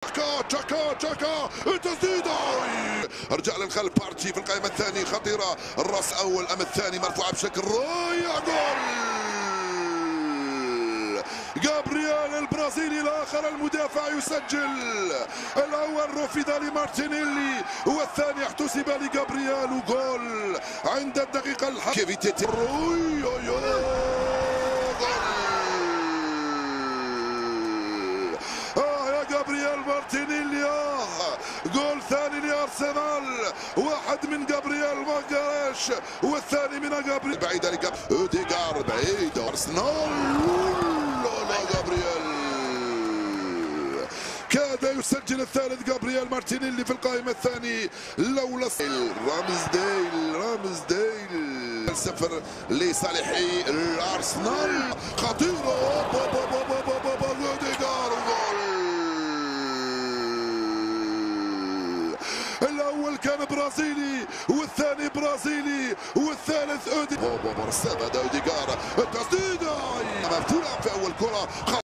تشاكا التسديده رجع للخلف بارتشي في القائمه الثانيه خطيره الراس اول ام الثاني مرفوعه بشكل رائع جول جابرييل البرازيلي الاخر المدافع يسجل الاول رفض لمارتينيلي والثاني احتسب لجابرييل وجول عند الدقيقه كيفيتيتي جابرييل مارتينيلي جول ثاني لارسنال واحد من جابرييل ماغاريش والثاني من جابرييل بعيدة اوديغار بعيد ارسنال جابرييل كاد يسجل الثالث جابرييل مارتينيلي في القائمة الثانية لولا رامزديل صفر لصالحي الارسنال خطيرة اوديغار الاول كان برازيلي والثاني برازيلي والثالث اوديغار التسديده مفتوحه في اول كره.